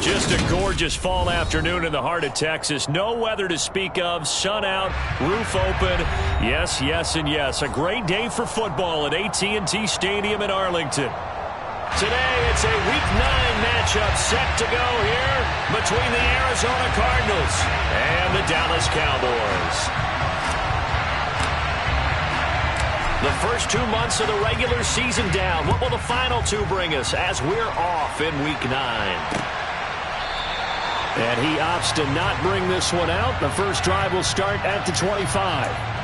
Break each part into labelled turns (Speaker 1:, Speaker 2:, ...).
Speaker 1: Just a gorgeous fall afternoon in the heart of Texas. No weather to speak of. Sun out, roof open. Yes, yes, and yes. A great day for football at AT&T Stadium in Arlington. Today, it's a Week 9 matchup set to go here between the Arizona Cardinals and the Dallas Cowboys. The first 2 months of the regular season down. What will the final 2 bring us as we're off in Week 9? And he opts to not bring this one out. The first drive will start at the 25.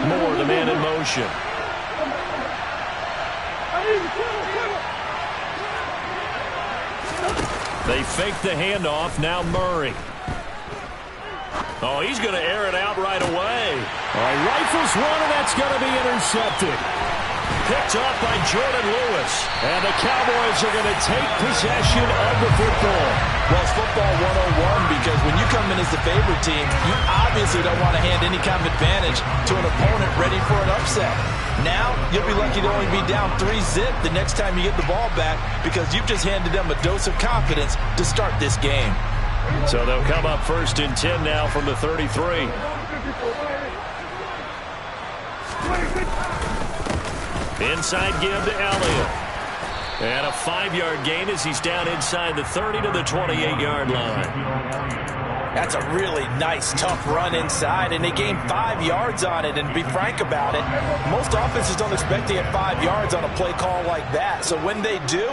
Speaker 1: Moore, the man in motion. They fake the handoff. Now Murray. Oh, he's going to air it out right away.
Speaker 2: Rifles one, and that's going to be intercepted.
Speaker 1: Picked up by Jordan Lewis. And the Cowboys are going to take possession of the football.
Speaker 3: Well, it's football 101 because when you come in as the favorite team, you obviously don't want to hand any kind of advantage to an opponent ready for an upset. Now, you'll be lucky to only be down 3-zip the next time you get the ball back because you've just handed them a dose of confidence to start this game.
Speaker 1: So they'll come up first and 10 now from the 33. Inside give to Elliott. And a 5-yard gain as he's down inside the 30 to the 28-yard line.
Speaker 3: That's a really nice, tough run inside, and they gained 5 yards on it. And to be frank about it, most offenses don't expect to get 5 yards on a play call like that. So when they do,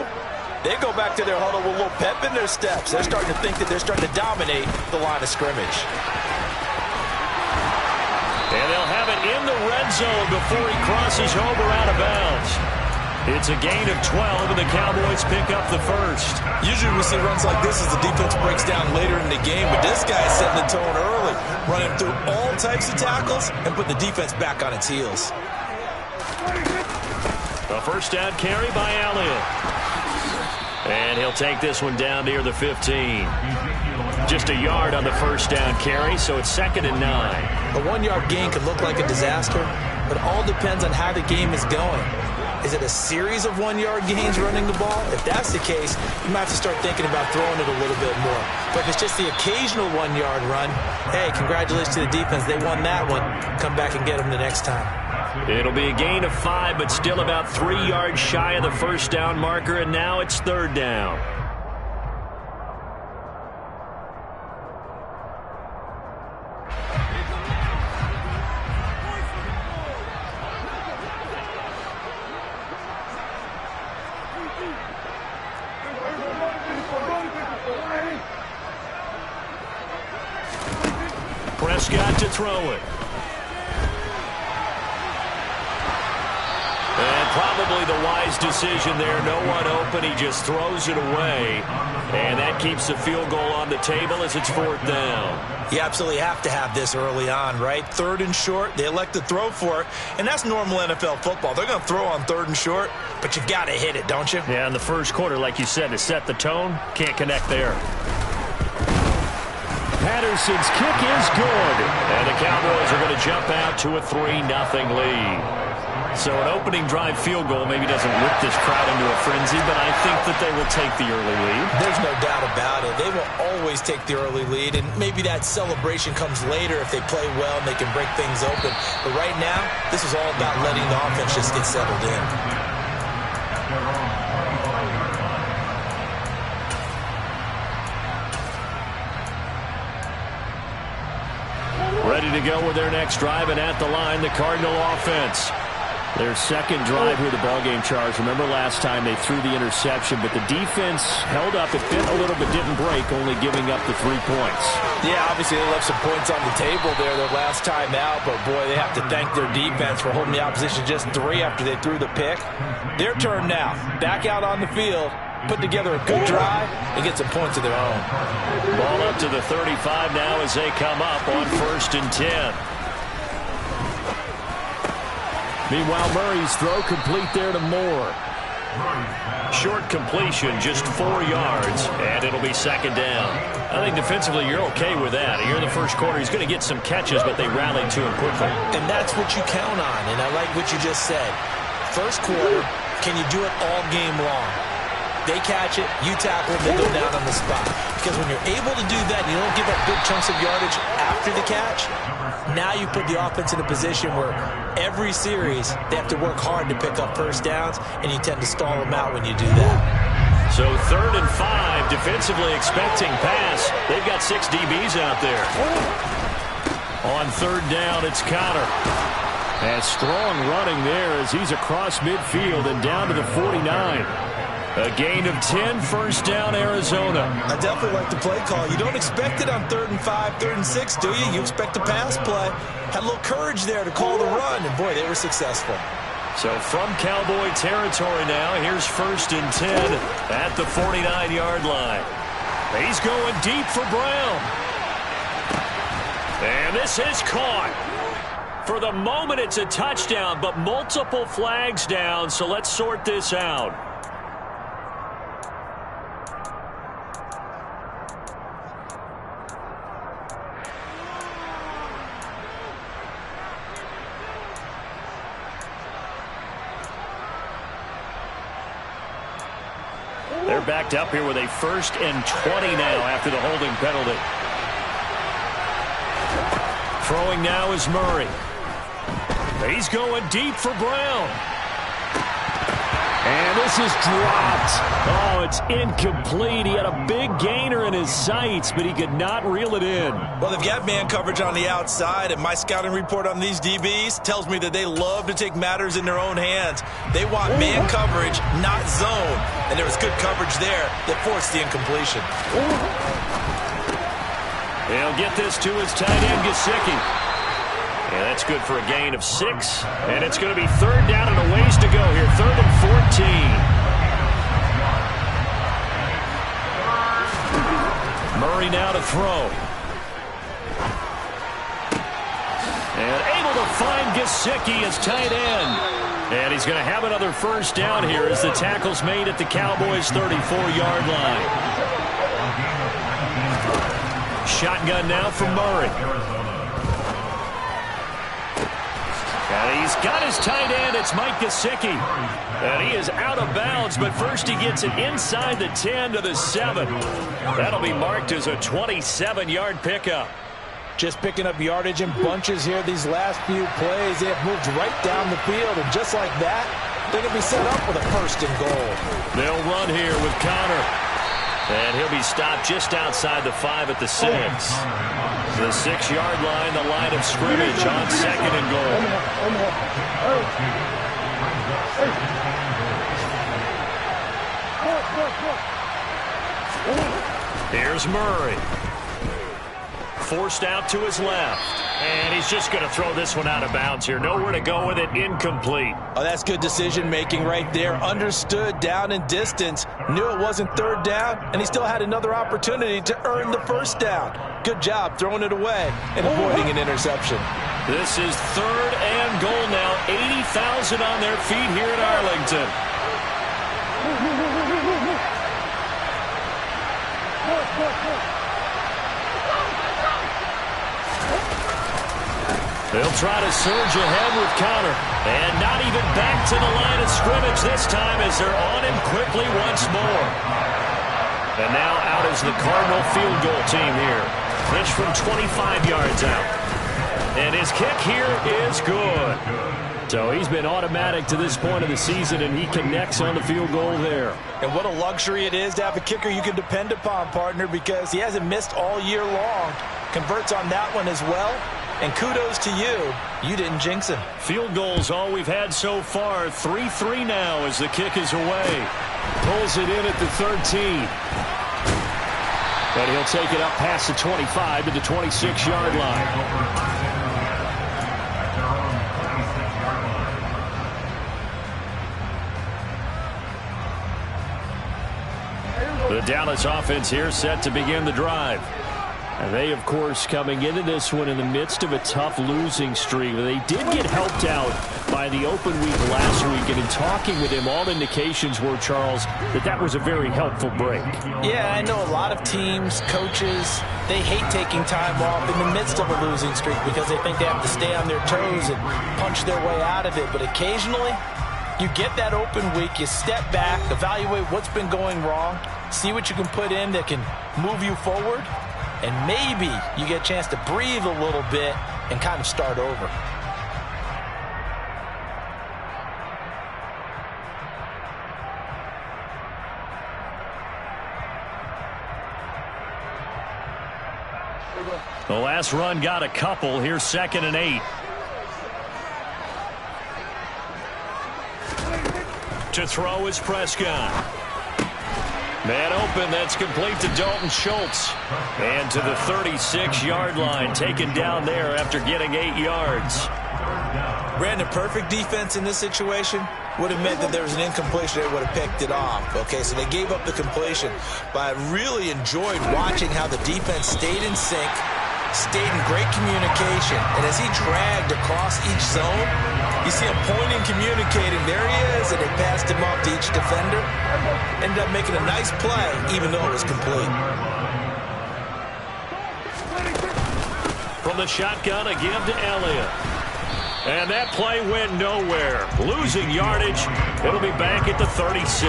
Speaker 3: they go back to their huddle with a little pep in their steps. They're starting to think that they're starting to dominate the line of scrimmage.
Speaker 1: And they'll have it in the red zone before he crosses over out of bounds. It's a gain of 12, and the Cowboys pick up the first.
Speaker 3: Usually we see runs like this as the defense breaks down later in the game, but this guy's setting the tone early, running through all types of tackles and putting the defense back on its heels.
Speaker 1: A first down carry by Elliott. And he'll take this one down near the 15. Just a yard on the first down carry, so it's 2nd and 9.
Speaker 3: A 1-yard gain can look like a disaster, but it all depends on how the game is going. Is it a series of 1-yard gains running the ball? If that's the case, you might have to start thinking about throwing it a little bit more. But if it's just the occasional 1-yard run, hey, congratulations to the defense. They won that one. Come back and get them the next time.
Speaker 1: It'll be a gain of 5, but still about 3 yards shy of the first down marker, and now it's 3rd down. Prescott to throw it. And probably the wise decision there. No one open. He just throws it away. And that keeps the field goal on the table as it's 4th down.
Speaker 3: You absolutely have to have this early on, right? 3rd and short. They elect to throw for it. And that's normal NFL football. They're going to throw on 3rd and short, but you've got to hit it, don't you?
Speaker 1: Yeah, in the first quarter, like you said, to set the tone, can't connect there.
Speaker 2: Patterson's kick is good.
Speaker 1: And the Cowboys are going to jump out to a 3-0 lead. So an opening drive field goal maybe doesn't whip this crowd into a frenzy, but I think that they will take the early lead.
Speaker 3: There's no doubt about it. They will always take the early lead, and maybe that celebration comes later if they play well and they can break things open. But right now, this is all about letting the offense just get settled in.
Speaker 1: Ready to go with their next drive, and at the line, the Cardinal offense.
Speaker 2: Their second drive here, the ballgame, Charles. Remember last time they threw the interception, but the defense held up. It bit a little but didn't break, only giving up the 3 points.
Speaker 3: Yeah, obviously they left some points on the table there their last time out, but boy, they have to thank their defense for holding the opposition just 3 after they threw the pick. Their turn now. Back out on the field, put together a good drive, and get some points of their own.
Speaker 1: Ball up to the 35 now as they come up on 1st and 10.
Speaker 2: Meanwhile, Murray's throw complete there to Moore.
Speaker 1: Short completion, just 4 yards, and it'll be 2nd down. I think defensively you're okay with that. Here in the first quarter, he's going to get some catches, but they rallied to him quickly.
Speaker 3: And that's what you count on, and I like what you just said. First quarter, can you do it all game long? They catch it, you tackle it, they go down on the spot. Because when you're able to do that, and you don't give up big chunks of yardage after the catch, now you put the offense in a position where every series they have to work hard to pick up first downs, and you tend to stall them out when you do that.
Speaker 1: So 3rd and 5, defensively expecting pass. They've got 6 DBs out there. On 3rd down, it's Connor. And strong running there as he's across midfield and down to the 49. A gain of 10, 1st down, Arizona.
Speaker 3: I definitely like the play call. You don't expect it on 3rd and 5, 3rd and 6, do you? You expect a pass play. Had a little courage there to call the run, and boy, they were successful.
Speaker 1: So from Cowboy territory now, here's 1st and 10 at the 49-yard line. He's going deep for Brown. And this is caught. For the moment, it's a touchdown, but multiple flags down, so let's sort this out. They're backed up here with a 1st and 20 now after the holding penalty. Throwing now is Murray. He's going deep for Brown.
Speaker 2: And this is dropped. Oh, it's incomplete. He had a big gainer in his sights, but he could not reel it in.
Speaker 3: Well, they've got man coverage on the outside, and my scouting report on these DBs tells me that they love to take matters in their own hands. They want man coverage, not zone. And there was good coverage there that forced the incompletion.
Speaker 1: He'll get this to his tight end, Gesicki. And that's good for a gain of 6. And it's going to be 3rd down and a ways to go here. 3rd and 14. Murray now to throw. And able to find Gesicki as tight end. And he's going to have another 1st down here as the tackle's made at the Cowboys' 34-yard line. Shotgun now from Murray. And he's got his tight end. It's Mike Gesicki. And he is out of bounds, but first he gets it inside the 10 to the 7. That'll be marked as a 27-yard pickup.
Speaker 3: Just picking up yardage in bunches here these last few plays. They have moved right down the field, and just like that, they're going to be set up with a 1st and goal.
Speaker 1: They'll run here with Connor. And he'll be stopped just outside the 5 at the 6. The 6-yard line, the line of scrimmage on 2nd and goal. Here's Murray. Forced out to his left. And he's just going to throw this one out of bounds here. Nowhere to go with it. Incomplete.
Speaker 3: Oh, that's good decision-making right there. Understood down and distance. Knew it wasn't 3rd down, and he still had another opportunity to earn the 1st down. Good job throwing it away and avoiding an interception.
Speaker 1: This is 3rd and goal now. 80,000 on their feet here at Arlington. They'll try to surge ahead with Connor. And not even back to the line of scrimmage this time as they're on him quickly once more. And now out is the Cardinal field goal team here. Pitch from 25 yards out. And his kick here is good. So he's been automatic to this point of the season, and he connects on the field goal there.
Speaker 3: And what a luxury it is to have a kicker you can depend upon, partner, because he hasn't missed all year long. Converts on that one as well. And kudos to you. You didn't jinx him.
Speaker 1: Field goals all we've had so far. 3-3 now as the kick is away.
Speaker 2: Pulls it in at the 13. And he'll take it up past the 25 to the 26-yard line.
Speaker 1: The Dallas offense here set to begin the drive.
Speaker 2: And they, of course, coming into this one in the midst of a tough losing streak. They did get helped out by the open week last week. And in talking with him, all indications were, Charles, that was a very helpful break.
Speaker 3: Yeah, I know a lot of teams, coaches, they hate taking time off in the midst of a losing streak because they think they have to stay on their toes and punch their way out of it. But occasionally, you get that open week, you step back, evaluate what's been going wrong, see what you can put in that can move you forward, and maybe you get a chance to breathe a little bit and kind of start over.
Speaker 1: The last run got a couple. Here's 2nd and 8. To throw is Prescott. Man open, that's complete to Dalton Schultz. And to the 36-yard line, taken down there after getting 8 yards.
Speaker 3: Brandon, perfect defense in this situation would have meant that there was an incompletion. They would have picked it off. Okay, so they gave up the completion. But I really enjoyed watching how the defense stayed in sync, stayed in great communication. And as he dragged across each zone, you see him pointing, communicating. There he is, and they passed him off to each defender. Ended up making a nice play, even though it was complete.
Speaker 1: From the shotgun, a give to Elliott. And that play went nowhere. Losing yardage. It'll be back at the 36.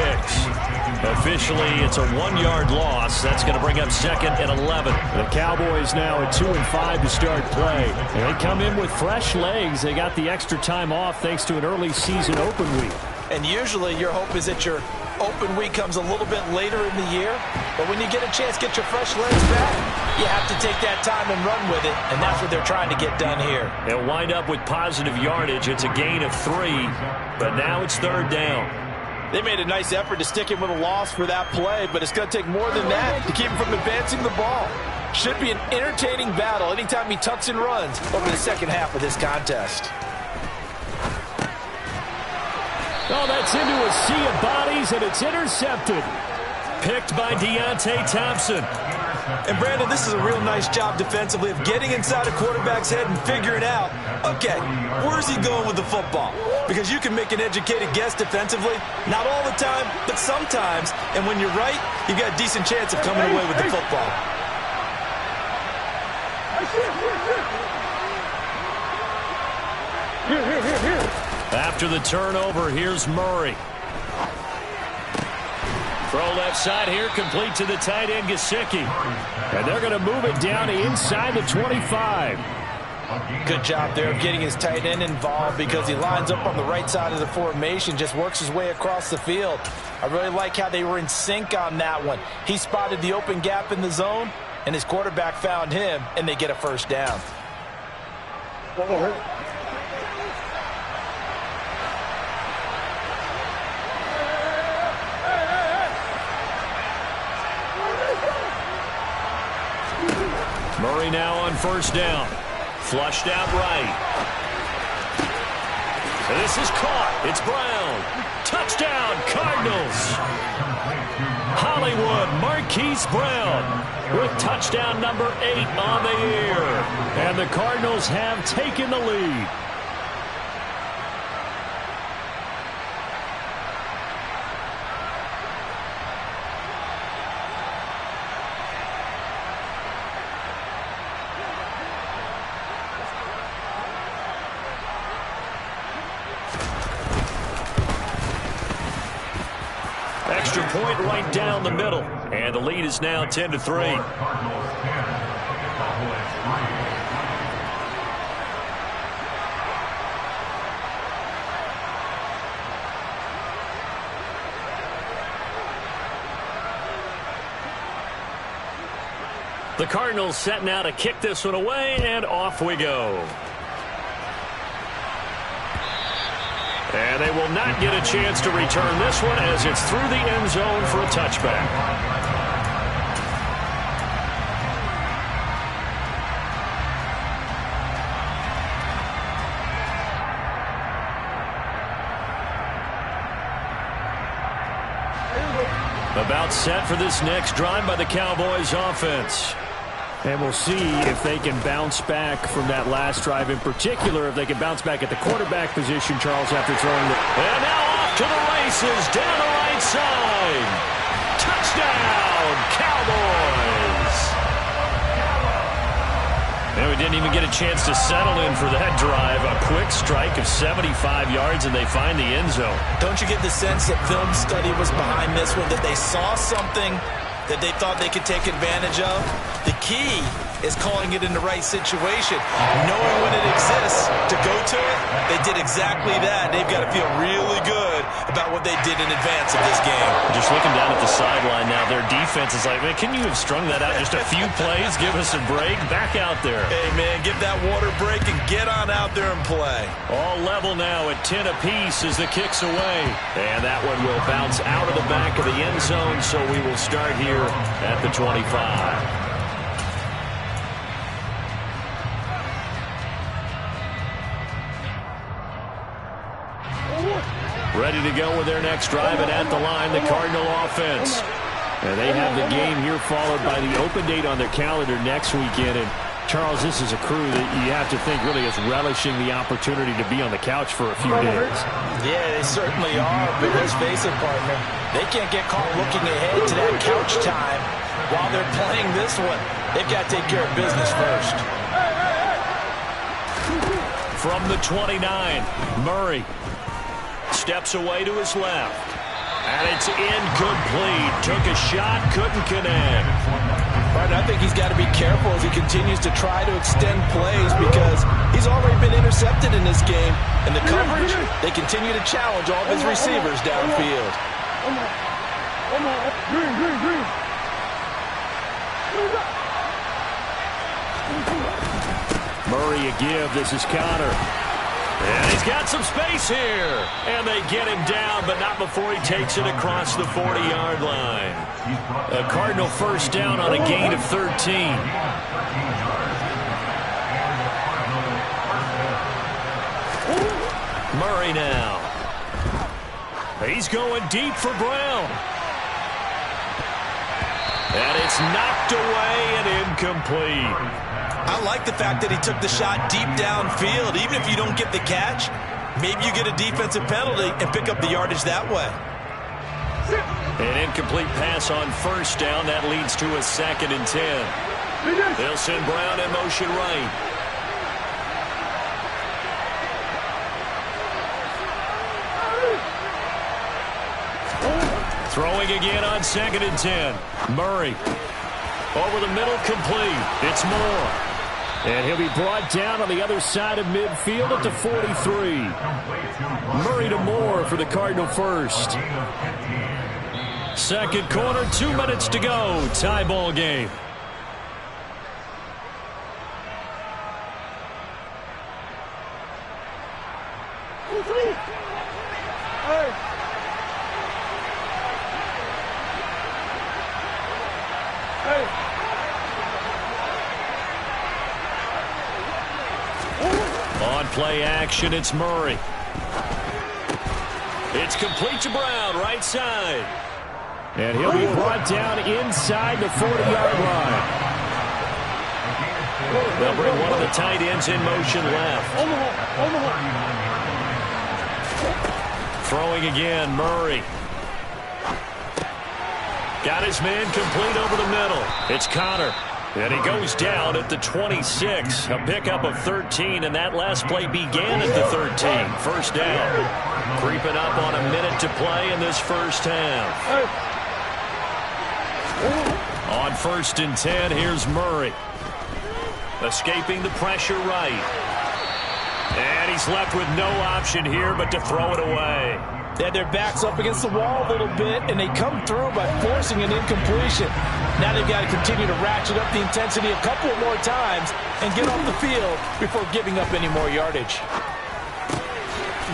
Speaker 1: Officially, it's a 1-yard loss. That's going to bring up 2nd and 11.
Speaker 2: The Cowboys now at 2-5 to start play. And they come in with fresh legs. They got the extra time off thanks to an early season open week.
Speaker 3: And usually your hope is that your open week comes a little bit later in the year. But when you get a chance to get your fresh legs back, you have to take that time and run with it. And that's what they're trying to get done here.
Speaker 1: They'll wind up with positive yardage. It's a gain of 3. But now it's 3rd down.
Speaker 4: They made a nice effort to stick him with a loss for that play, but it's going to take more than that to keep him from advancing the ball. Should be an entertaining battle anytime he tucks and runs over the second half of this contest.
Speaker 2: Oh, that's into a sea of bodies, and it's intercepted.
Speaker 1: Picked by Deontay Thompson.
Speaker 3: And Brandon, this is a real nice job defensively of getting inside a quarterback's head and figuring out, okay, where's he going with the football? Because you can make an educated guess defensively, not all the time, but sometimes. And when you're right, you've got a decent chance of coming away with the football.
Speaker 1: After the turnover, here's Murray. Throw left side here, complete to the tight end, Gesicki.
Speaker 2: And they're going to move it down inside the 25.
Speaker 3: Good job there of getting his tight end involved because he lines up on the right side of the formation, just works his way across the field. I really like how they were in sync on that one. He spotted the open gap in the zone, and his quarterback found him, and they get a first down.
Speaker 1: Murray now on 1st down. Flushed out right. This is caught. It's Brown. Touchdown, Cardinals. Hollywood Marquise Brown with touchdown number 8 on the year.
Speaker 2: And the Cardinals have taken the lead.
Speaker 1: Extra point right down the middle. And the lead is now 10-3. The Cardinals set now to kick this one away, and off we go. And they will not get a chance to return this one as it's through the end zone for a touchback. About set for this next drive by the Cowboys offense.
Speaker 2: And we'll see if they can bounce back from that last drive, in particular, if they can bounce back at the quarterback position, Charles, after throwing the...
Speaker 1: And now off to the races, down the right side. Touchdown, Cowboys! And we didn't even get a chance to settle in for that drive. A quick strike of 75 yards, and they find the end zone.
Speaker 3: Don't you get the sense that film study was behind this one, that they saw something that they thought they could take advantage of? The key is calling it in the right situation. Knowing when it exists to go to it, they did exactly that. They've got to feel really good about what they did in advance of this game.
Speaker 1: Just looking down at the sideline now, their defense is like, man, can you have strung that out just a few plays? Give us a break. Back out there.
Speaker 3: Hey, man, give that water break and get on out there and play.
Speaker 1: All level now at 10 apiece as the kick's away. And that one will bounce out of the back of the end zone, so we will start here at the 25. Ready to go with their next drive, and at the line, the Cardinal offense.
Speaker 2: And they have the game here followed by the open date on their calendar next weekend. And, Charles, this is a crew that you have to think really is relishing the opportunity to be on the couch for a few days.
Speaker 3: Yeah, they certainly are, but let's face it, partner. They can't get caught looking ahead to that couch time while they're playing this one. They've got to take care of business first.
Speaker 1: From the 29, Murray steps away to his left. And it's incomplete. Took a shot, couldn't connect.
Speaker 3: Right, I think he's got to be careful as he continues to try to extend plays because he's already been intercepted in this game. And the coverage, they continue to challenge all of his receivers downfield.
Speaker 1: Murray a give. This is Connor. And he's got some space here. And they get him down, but not before he takes it across the 40-yard line. A Cardinal first down on a gain of 13. Murray now. He's going deep for Brown. And it's knocked away and incomplete.
Speaker 3: I like the fact that he took the shot deep downfield. Even if you don't get the catch, maybe you get a defensive penalty and pick up the yardage that way.
Speaker 1: An incomplete pass on first down. That leads to a 2nd and 10. They'll send Brown in motion right. Throwing again on 2nd and 10. Murray. Over the middle, complete. It's Moore.
Speaker 2: And he'll be brought down on the other side of midfield at the 43. Murray to Moore for the Cardinal first.
Speaker 1: Second quarter, 2 minutes to go. Tie ball game. On play action, it's Murray. It's complete to Brown, right side.
Speaker 2: And he'll be brought down inside the 40-yard line.
Speaker 1: They'll bring one of the tight ends in motion left. Throwing again, Murray. Got his man complete over the middle. It's Connor. And he goes down at the 26. A pickup of 13, and that last play began at the 13. First down. Creeping up on a minute to play in this first half. On 1st and 10, here's Murray. Escaping the pressure right. And he's left with no option here but to throw it away.
Speaker 3: They had their backs up against the wall a little bit, and they come through by forcing an incompletion. Now they've got to continue to ratchet up the intensity a couple more times and get off the field before giving up any more yardage.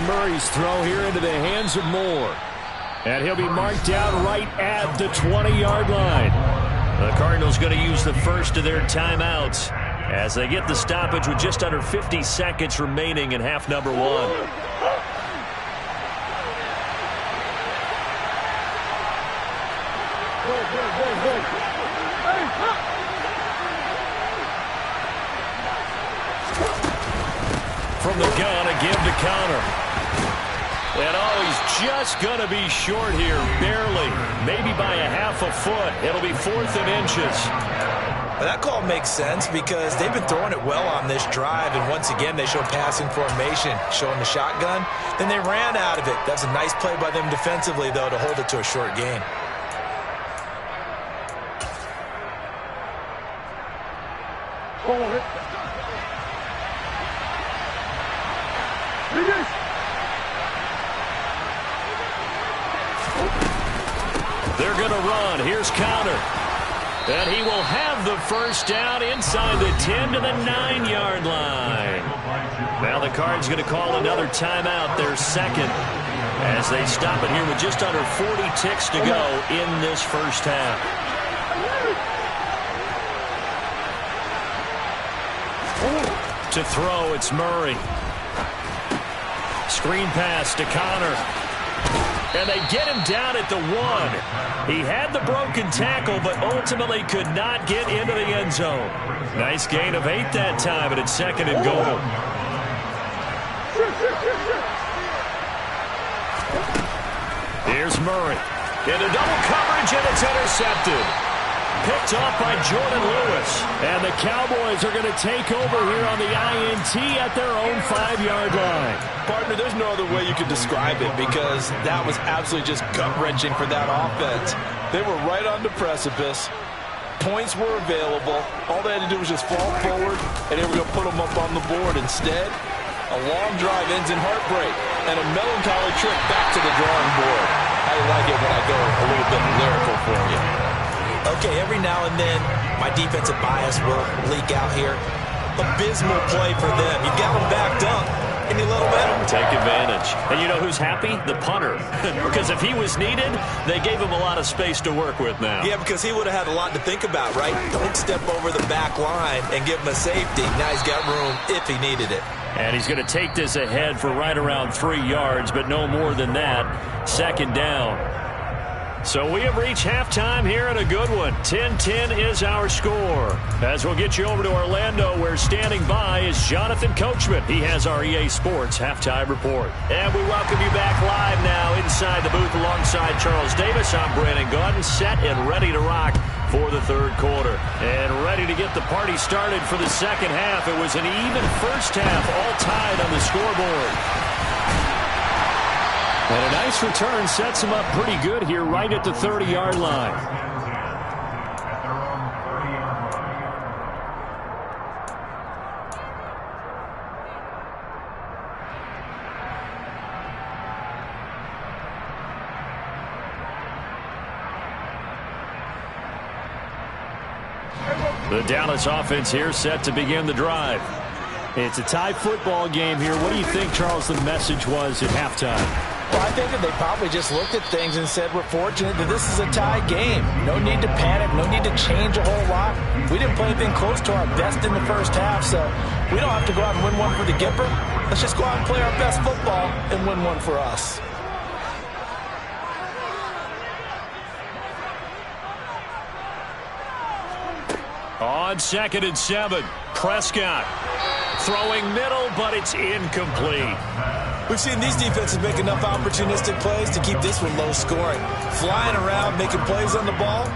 Speaker 2: Murray's throw here into the hands of Moore. And he'll be marked down right at the 20-yard line.
Speaker 1: The Cardinals going to use the first of their timeouts as they get the stoppage with just under 50 seconds remaining in half number one. From the gun, a give to Connor. And oh, he's just going to be short here, barely, maybe by a half a foot. It'll be 4th and inches.
Speaker 3: Well, that call makes sense because they've been throwing it well on this drive, and once again they showed passing formation, showing the shotgun. Then they ran out of it. That's a nice play by them defensively, though, to hold it to a short gain.
Speaker 1: They're going to run. Here's Connor. And he will have the first down inside the 10 to the 9-yard line. Now the Cards going to call another timeout, their second, as they stop it here with just under 40 ticks to go in this first half. To throw, it's Murray. Screen pass to Connor. And they get him down at the 1. He had the broken tackle, but ultimately could not get into the end zone. Nice gain of 8 that time, and it's 2nd and goal. Here's Murray. Into double coverage, and it's intercepted. Picked off by Jordan Lewis. And the Cowboys are going to take over here on the INT at their own 5-yard line.
Speaker 4: Partner, there's no other way you could describe it because that was absolutely just gut-wrenching for that offense. They were right on the precipice. Points were available. All they had to do was just fall forward, and they were going to put them up on the board. Instead, a long drive ends in heartbreak and a melancholy trip back to the drawing board. I like it when I go a little bit lyrical for you.
Speaker 3: Okay, every now and then, my defensive bias will leak out here. Abysmal play for them. You got them backed up, and you let them in.
Speaker 1: Take advantage. And you know who's happy? The punter. Because if he was needed, they gave him a lot of space to work with now.
Speaker 3: Yeah, because he would have had a lot to think about, right? Don't step over the back line and give him a safety. Now he's got room if he needed it.
Speaker 1: And he's going to take this ahead for right around 3 yards, but no more than that. 2nd down. So we have reached halftime here and a good one. 10-10 is our score. As we'll get you over to Orlando, where standing by is Jonathan Coachman. He has our EA Sports Halftime Report. And we welcome you back live now inside the booth alongside Charles Davis. I'm Brandon Gaudin, set and ready to rock for the 3rd quarter. And ready to get the party started for the 2nd half. It was an even first half, all tied on the scoreboard. And a nice return sets him up pretty good here right at the 30-yard line. The Dallas offense here set to begin the drive.
Speaker 2: It's a tie football game here. What do you think, Charles, the message was at halftime?
Speaker 3: Well, I think that they probably just looked at things and said, we're fortunate that this is a tie game. No need to panic. No need to change a whole lot. We didn't play anything close to our best in the first half, so we don't have to go out and win one for the Gipper. Let's just go out and play our best football and win one for us.
Speaker 1: On 2nd and 7, Prescott throwing middle, but it's incomplete.
Speaker 3: We've seen these defenses make enough opportunistic plays to keep this one low scoring. Flying around, making plays on the ball,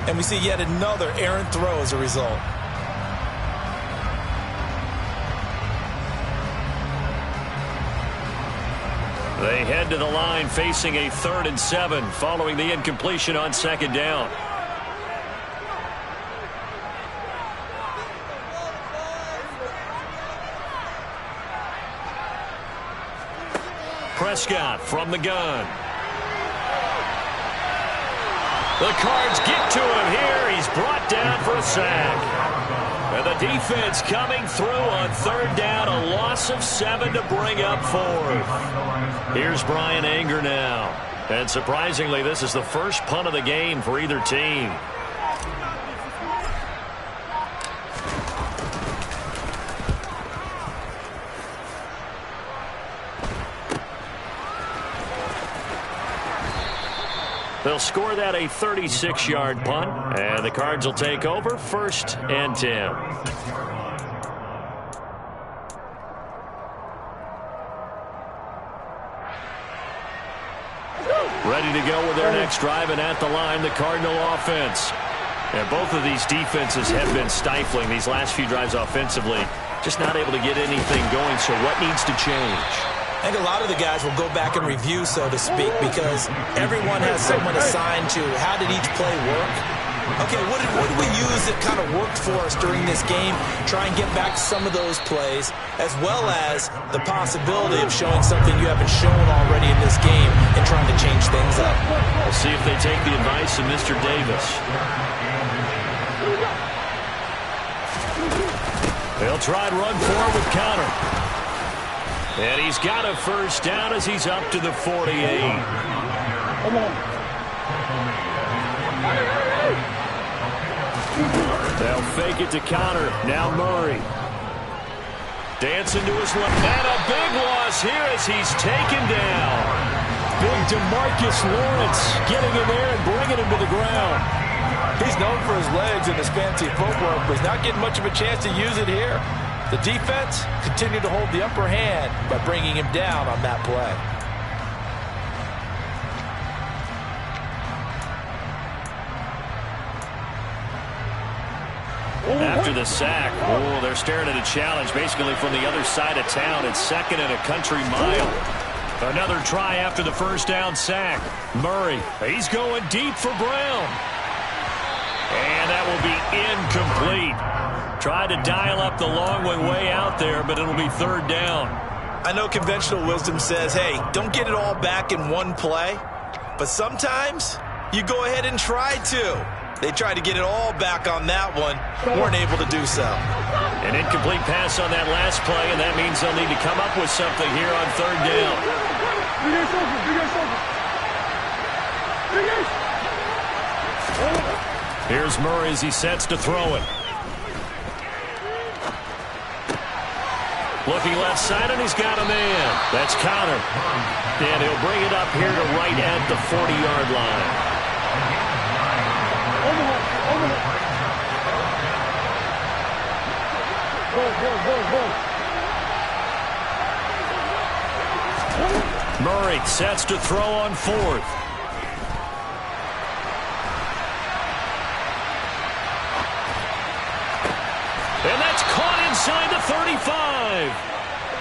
Speaker 3: and we see yet another errant throw as a result.
Speaker 1: They head to the line facing a 3rd and 7 following the incompletion on 2nd down. Prescott from the gun. The Cards get to him here. He's brought down for a sack. And the defense coming through on third down. A loss of 7 to bring up fourth. Here's Brian Anger now. And surprisingly, this is the first punt of the game for either team. They'll score that a 36-yard punt, and the Cards will take over 1st and 10. Ready to go with their next drive, and at the line, the Cardinal offense. And both of these defenses have been stifling these last few drives offensively. Just not able to get anything going, so what needs to change?
Speaker 3: I think a lot of the guys will go back and review, so to speak, because everyone has someone assigned to how did each play work. Okay, what did we use that kind of worked for us during this game? Try and get back some of those plays, as well as the possibility of showing something you haven't shown already in this game and trying to change things up.
Speaker 1: We'll see if they take the advice of Mr. Davis. They'll try and run forward with Connor. And he's got a first down as he's up to the 48. They'll fake it to Connor. Now Murray. Dancing to his left. And a big loss here as he's taken down. Big DeMarcus Lawrence getting in there and bringing him to the ground.
Speaker 4: He's known for his legs and his fancy footwork, but he's not getting much of a chance to use it here. The defense continued to hold the upper hand by bringing him down on that play.
Speaker 1: After the sack, they're staring at a challenge basically from the other side of town. It's 2nd and a country mile. Another try after the first down sack. Murray, he's going deep for Brown. And that will be incomplete. Tried to dial up the long way out there, but it'll be 3rd down.
Speaker 3: I know conventional wisdom says, hey, don't get it all back in one play. But sometimes you go ahead and try to. They tried to get it all back on that one. Weren't able to do so.
Speaker 1: An incomplete pass on that last play, and that means they'll need to come up with something here on 3rd down. Here's Murray as he sets to throw it. Looking left side, and he's got a man. That's Connor. And he'll bring it up here to right at the 40-yard line. Murray sets to throw on 4th. And that's caught inside the 35.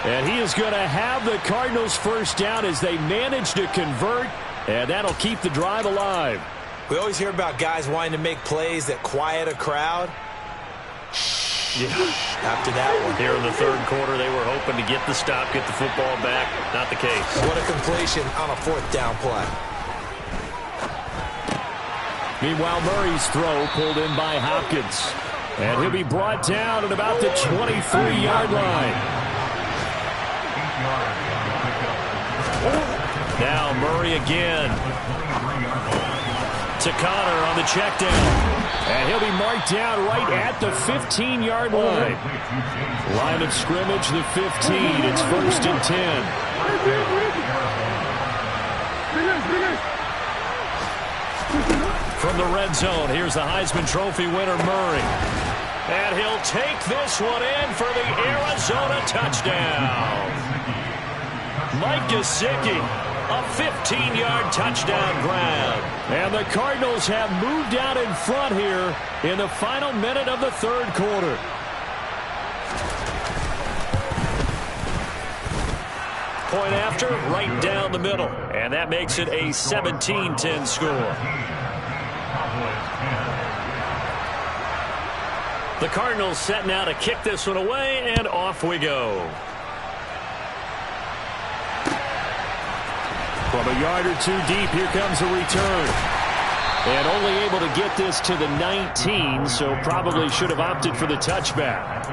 Speaker 1: And he is going to have the Cardinals first down as they manage to convert, and that'll keep the drive alive.
Speaker 3: We always hear about guys wanting to make plays that quiet a crowd.
Speaker 1: Yeah.
Speaker 3: After that one.
Speaker 1: Here in the 3rd quarter, they were hoping to get the stop, get the football back. Not the case.
Speaker 3: What a completion on a 4th down play.
Speaker 2: Meanwhile, Murray's throw pulled in by Hopkins. And he'll be brought down at about the 23-yard line. Now Murray again. To Connor on the check down. And he'll be marked down right at the 15-yard line. Line of scrimmage, the 15. It's 1st and 10.
Speaker 1: From the red zone, here's the Heisman Trophy winner, Murray. And he'll take this one in for the Arizona touchdown. Mike Gesicki, a 15-yard touchdown grab.
Speaker 2: And the Cardinals have moved out in front here in the final minute of the 3rd quarter.
Speaker 1: Point after, right down the middle. And that makes it a 17-10 score. The Cardinals set now to kick this one away, and off we go.
Speaker 2: From a yard or two deep, here comes a return. And only able to get this to the 19, so probably should have opted for the touchback.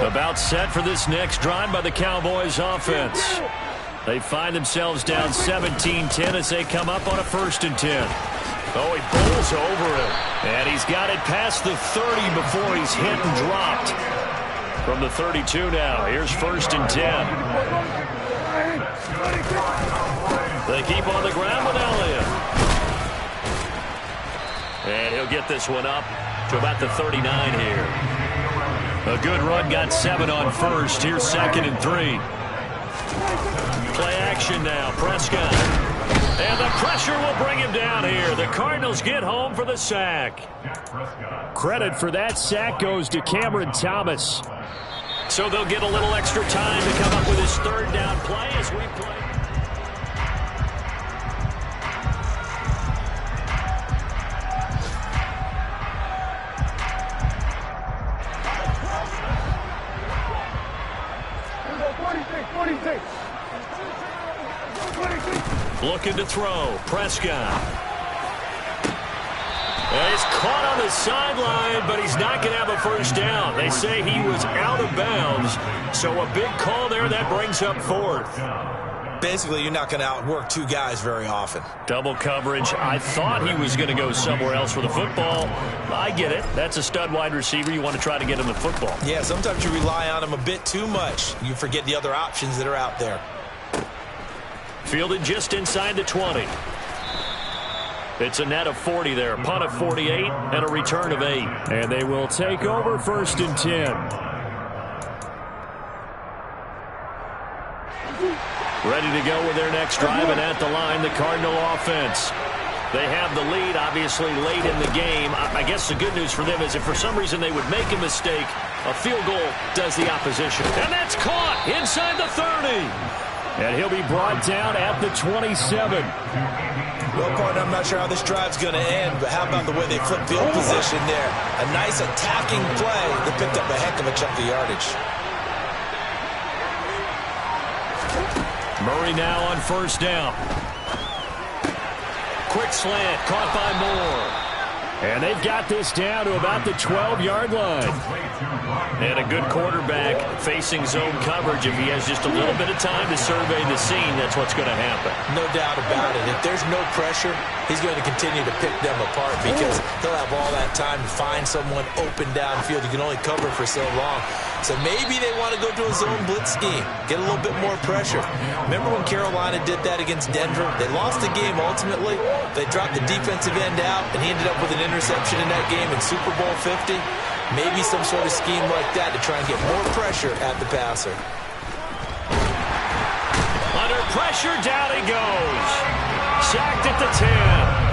Speaker 2: About set for this next drive by the Cowboys offense. They find themselves down 17-10 as they come up on a 1st and 10. Oh, he bowls over it. And he's got it past the 30 before he's hit and dropped. From the 32 now, here's 1st and 10. They keep on the ground with Elliott. And he'll get this one up to about the 39 here. A good run, got 7 on 1st. Here's 2nd and 3. Play action now, Prescott. And the pressure will bring him down here. The Cardinals get home for the sack. Credit for that sack goes to Cameron Thomas. So they'll get a little extra time to come up with his 3rd down play as we play. Looking to throw. Prescott. And he's caught on the sideline, but he's not going to have a 1st down. They say he was out of bounds, so a big call there that brings up 4th.
Speaker 3: Basically, you're not going to outwork 2 guys very often.
Speaker 2: Double coverage. I thought he was going to go somewhere else for the football. I get it. That's a stud wide receiver. You want to try to get him the football.
Speaker 3: Yeah, sometimes you rely on him a bit too much. You forget the other options that are out there.
Speaker 2: Fielded just inside the 20. It's a net of 40 there. Punt of 48 and a return of 8. And they will take over 1st and 10. Ready to go with their next drive, and at the line, the Cardinal offense. They have the lead, obviously, late in the game. I guess the good news for them is if for some reason they would make a mistake, a field goal does the opposition. And that's caught inside the 30. And he'll be brought down at the 27.
Speaker 3: Well, partner, I'm not sure how this drive's going to end, but how about the way they flip field position there? A nice attacking play that picked up a heck of a chunk of yardage.
Speaker 2: Murray now on 1st down. Quick slant, caught by Moore. And they've got this down to about the 12-yard line. And a good quarterback facing zone coverage. If he has just a little bit of time to survey the scene, that's what's going to happen.
Speaker 3: No doubt about it. If there's no pressure, he's going to continue to pick them apart because he'll have all that time to find someone open downfield. You can only cover for so long. So maybe they want to go to a zone blitz scheme, get a little bit more pressure. Remember when Carolina did that against Denver? They lost the game ultimately. They dropped the defensive end out, and he ended up with an interception in that game in Super Bowl 50. Maybe some sort of scheme like that to try and get more pressure at the passer.
Speaker 2: Under pressure, down he goes. Sacked at the 10.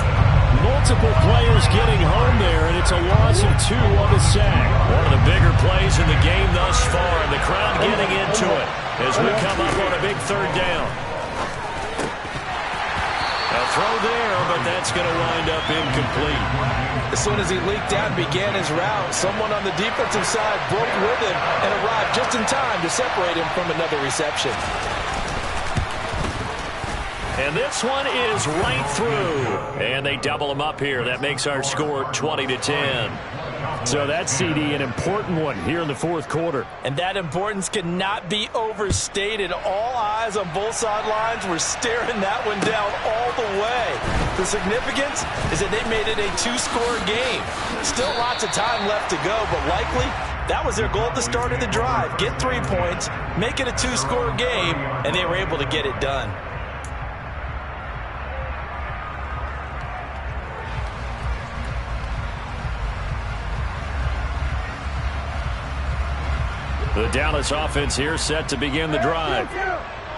Speaker 2: Multiple players getting home there, and it's a loss of 2 on the sack. One of the bigger plays in the game thus far, and the crowd getting into it as we come up on a big 3rd down. A throw there, but that's going to wind up incomplete.
Speaker 4: As soon as he leaked out and began his route, someone on the defensive side broke with him and arrived just in time to separate him from another reception.
Speaker 2: And this one is right through. And they double him up here. That makes our score 20-10. So that CD, an important one here in the 4th quarter.
Speaker 4: And that importance cannot be overstated. All eyes on both sidelines were staring that one down all the way. The significance is that they made it a 2-score game. Still lots of time left to go, but likely that was their goal at the start of the drive. Get 3 points, make it a 2-score game, and they were able to get it done.
Speaker 2: The Dallas offense here set to begin the drive.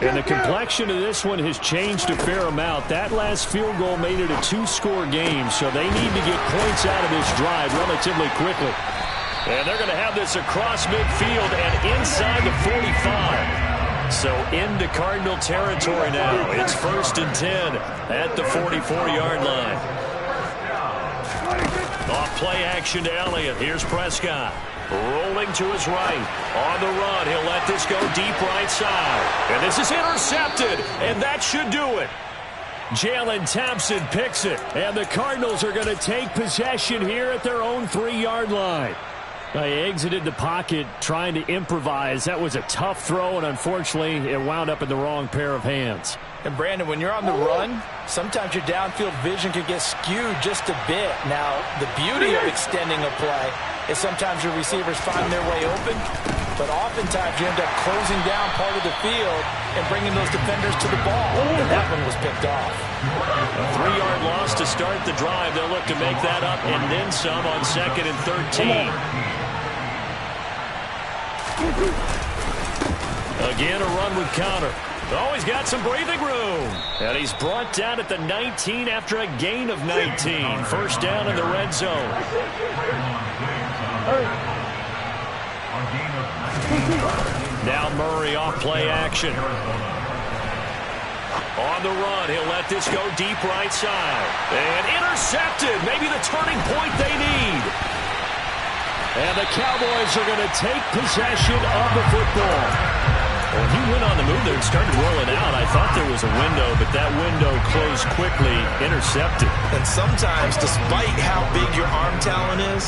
Speaker 2: And the complexion of this one has changed a fair amount. That last field goal made it a 2-score game, so they need to get points out of this drive relatively quickly. And they're going to have this across midfield and inside the 45.
Speaker 1: So into Cardinal territory now. It's 1st and 10 at the 44-yard line. Off play action to Elliott. Here's Prescott. Rolling to his right. On the run. He'll let this go deep right side. And this is intercepted. And that should do it. Jalen Thompson picks it. And the Cardinals are going to take possession here at their own 3-yard line. They exited the pocket trying to improvise. That was a tough throw, and unfortunately, it wound up in the wrong pair of hands.
Speaker 3: And, Brandon, when you're on the run, sometimes your downfield vision can get skewed just a bit. Now, the beauty of extending a play is sometimes your receivers find their way open, but oftentimes you end up closing down part of the field and bringing those defenders to the ball. And that one was picked off.
Speaker 1: A 3-yard loss to start the drive. They'll look to make that up and then some on 2nd and 13. Again, a run with counter. Oh, he's got some breathing room. And he's brought down at the 19 after a gain of 19. First down in the red zone. Now Murray off play action. On the run, he'll let this go deep right side. And intercepted. Maybe the turning point they need. And the Cowboys are going to take possession of the football. When he went on the move there and started rolling out, I thought there was a window, but that window closed quickly, intercepted.
Speaker 3: And sometimes, despite how big your arm talent is,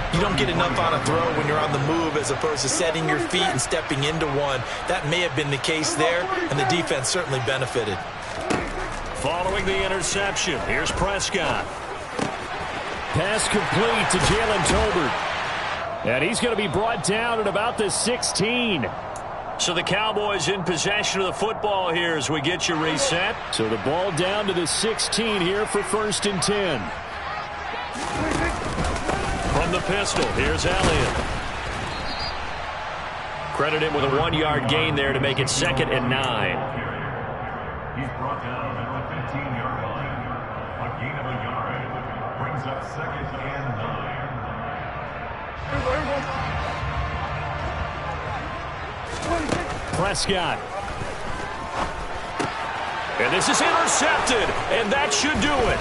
Speaker 3: you don't get enough on a throw when you're on the move as opposed to setting your feet and stepping into one. That may have been the case there, and the defense certainly benefited.
Speaker 1: Following the interception, here's Prescott.
Speaker 2: Pass complete to Jalen Tolbert. And he's going to be brought down at about the 16.
Speaker 1: So the Cowboys in possession of the football here as we get you reset.
Speaker 2: So the ball down to the 16 here for 1st and 10.
Speaker 1: From the pistol, here's Elliott. Credit him with a 1-yard gain there to make it 2nd and 9.
Speaker 5: He's brought down at the 15-yard line. A gain of a yard brings up 2nd and 9.
Speaker 2: Prescott.
Speaker 1: And this is intercepted, and that should do it.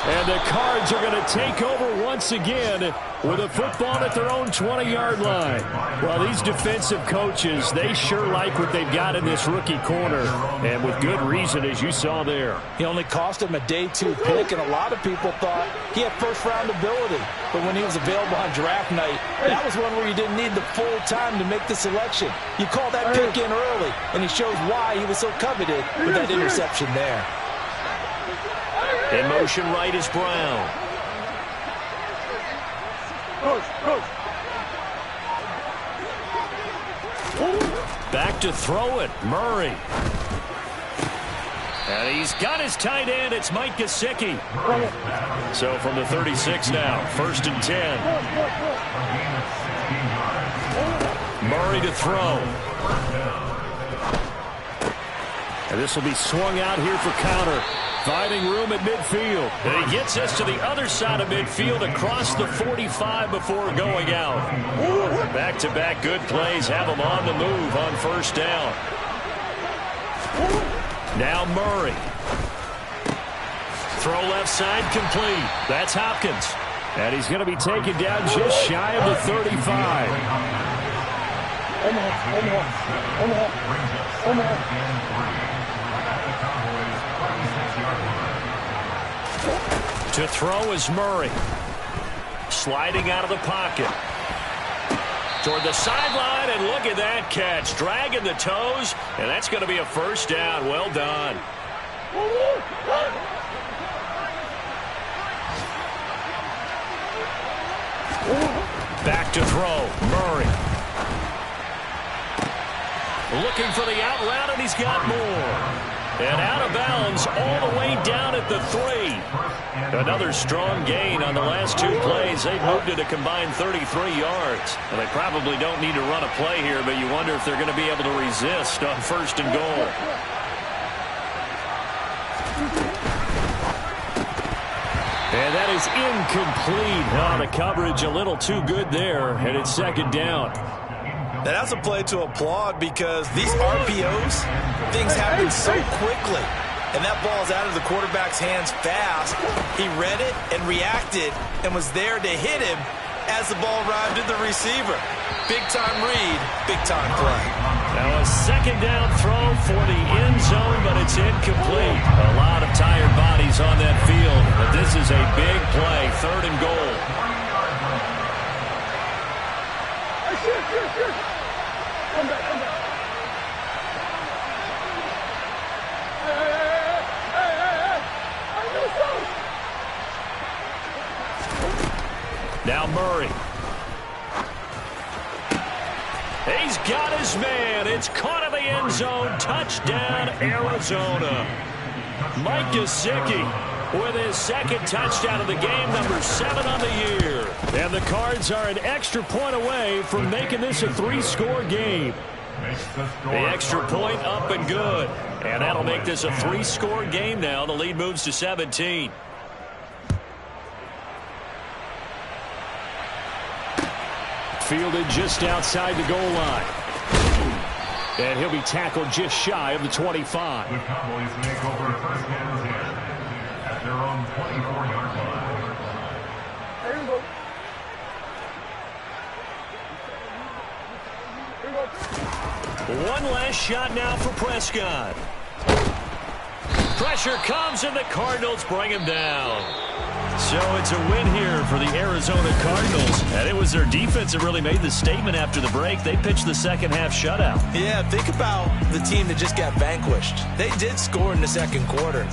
Speaker 2: And the Cards are going to take over once again with a football at their own 20-yard line. Well, these defensive coaches, they sure like what they've got in this rookie corner, and with good reason, as you saw there.
Speaker 3: He only cost him a day 2 pick, and a lot of people thought he had first-round ability. But when he was available on draft night, that was one where you didn't need the full time to make the selection. You called that pick in early, and he shows why he was so coveted with that interception there.
Speaker 1: In motion right is Brown. Back to throw it, Murray. And he's got his tight end. It's Mike Gesicki. So from the 36 now, 1st and 10. Murray to throw.
Speaker 2: And this will be swung out here for counter. Finding room at midfield.
Speaker 1: And he gets us to the other side of midfield across the 45 before going out. Back-to-back good plays have him on the move on 1st down. Now Murray. Throw left side complete. That's Hopkins.
Speaker 2: And he's going to be taken down just shy of the 35.
Speaker 1: To throw is Murray. Sliding out of the pocket. Toward the sideline, and look at that catch. Dragging the toes, and that's going to be a 1st down. Well done. Back to throw. Murray. Looking for the out route, and he's got more. And out of bounds all the way down at the 3. Another strong gain on the last 2 plays. They've moved it a combined 33 yards. Well, they probably don't need to run a play here, but you wonder if they're going to be able to resist on 1st and goal.
Speaker 2: And that is incomplete. Oh, the coverage a little too good there, and it's 2nd down.
Speaker 3: Now, that's a play to applaud because these RPOs, things happen so quickly. And that ball's out of the quarterback's hands fast. He read it and reacted and was there to hit him as the ball arrived at the receiver. Big-time read, big-time play.
Speaker 1: Now a second down throw for the end zone, but it's incomplete. A lot of tired bodies on that field, but this is a big play, 3rd and goal. Now Murray. He's got his man. It's caught in the end zone. Touchdown, Arizona. Mike Gesicki with his 2nd touchdown of the game, number 7 on the year. And the Cards are an extra point away from making this a 3-score game. The extra point up and good. And that'll make this a 3-score game now. The lead moves to 17. Fielded just outside the goal line. And he'll be tackled just shy of the 25.
Speaker 5: The Cowboys make over 1st and 10 at their own 24-yard line.
Speaker 1: One last shot now for Prescott. Pressure comes, and the Cardinals bring him down. So it's a win here for the Arizona Cardinals. And it was their defense that really made the statement after the break. They pitched the second-half shutout.
Speaker 3: Yeah, think about the team that just got vanquished. They did score in the 2nd quarter.